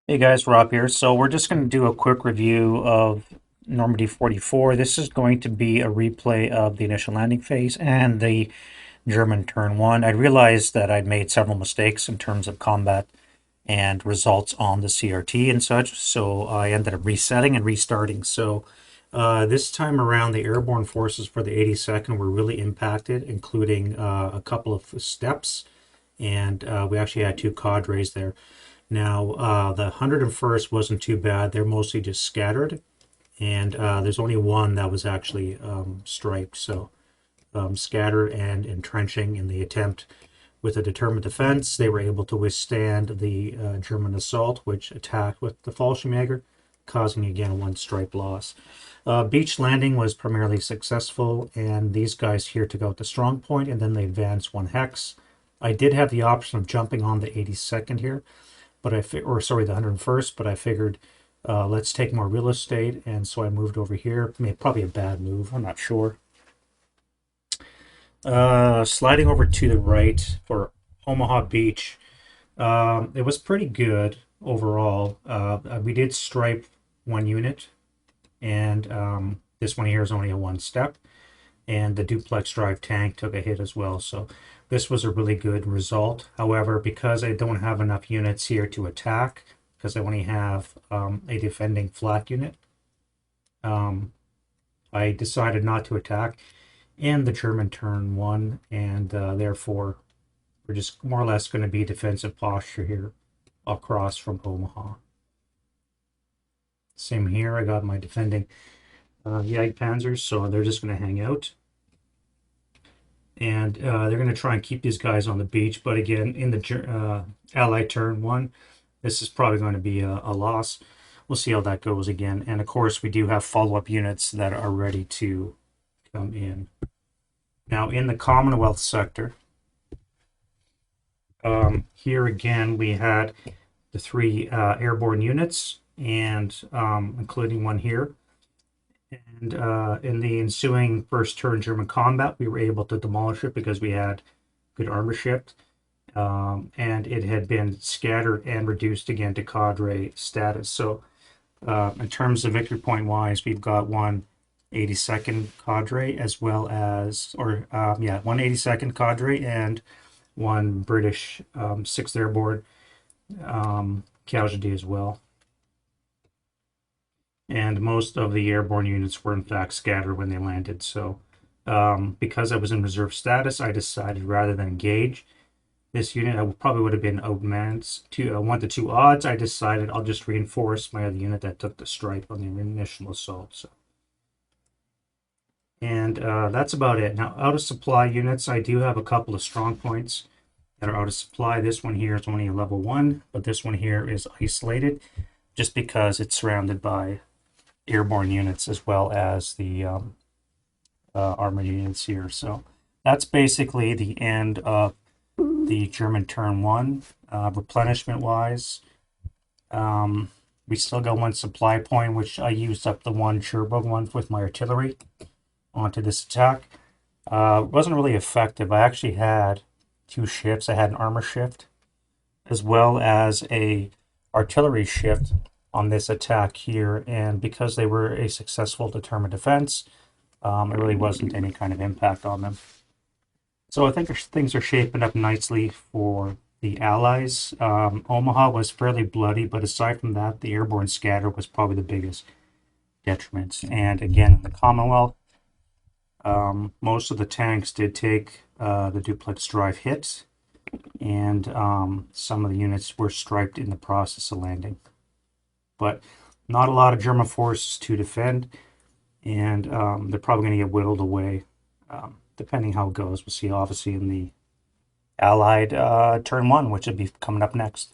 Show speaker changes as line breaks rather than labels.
Hey guys, Rob here. So we're just going to do a quick review of Normandy 44. This is going to be a replay of the initial landing phase and the German turn one. I realized that I'd made several mistakes in terms of combat and results on the CRT and such, so I ended up resetting and restarting. So this time around, the airborne forces for the 82nd were really impacted, including a couple of steps, and we actually had two cadres there. Now, the 101st wasn't too bad. They're mostly just scattered, and there's only one that was actually striped. So, scattered and entrenching in the attempt with a determined defense, they were able to withstand the German assault, which attacked with the Fallschirmjäger, causing again one stripe loss. Beach landing was primarily successful, and these guys here took out the strong point, and then they advanced one hex. I did have the option of jumping on the 82nd here, but or sorry, the 101st, but I figured let's take more real estate, and so I moved over here. Probably a bad move, I'm not sure. Sliding over to the right for Omaha Beach, it was pretty good overall. We did stripe one unit, and this one here is only a one step, and the duplex drive tank took a hit as well. So this was a really good result. However, because I don't have enough units here to attack, because I only have a defending flak unit, um, I decided not to attack in the German turn one, and therefore we're just more or less going to be defensive posture here across from Omaha. Same here, I got my defending Jagdpanzers, so they're just going to hang out. And they're going to try and keep these guys on the beach. But again, in the Allied turn one, this is probably going to be a loss. We'll see how that goes again. And of course, we do have follow-up units that are ready to come in. Now, in the Commonwealth sector, here again, we had the three airborne units, and including one here. And in the ensuing first turn German combat, we were able to demolish it because we had good armor shift. And it had been scattered and reduced again to cadre status. So in terms of victory point wise, we've got one 82nd cadre as well as, one 82nd cadre and one British 6th Airborne casualty as well. And most of the airborne units were in fact scattered when they landed. So because I was in reserve status, I decided rather than engage this unit, I probably would have been outmanned to 1 to 2 odds. I decided I'll just reinforce my other unit that took the stripe on the initial assault. So, and that's about it. Now, out of supply units, I do have a couple of strong points that are out of supply. This one here is only a level 1, but this one here is isolated just because it's surrounded by airborne units as well as the armored units here. So that's basically the end of the German turn one. Replenishment wise, we still got one supply point, which I used up the one Cherbourg one with my artillery onto this attack. Wasn't really effective. I actually had two shifts. I had an armor shift as well as a artillery shift on this attack here, and because they were a successful determined defense, it really wasn't any kind of impact on them. So I think things are shaping up nicely for the Allies. Omaha was fairly bloody, but aside from that, the airborne scatter was probably the biggest detriment. And again, in the Commonwealth, most of the tanks did take the duplex drive hit, and some of the units were striped in the process of landing. But not a lot of German forces to defend, and they're probably going to get whittled away, depending how it goes. We'll see, obviously, in the Allied turn one, which will be coming up next.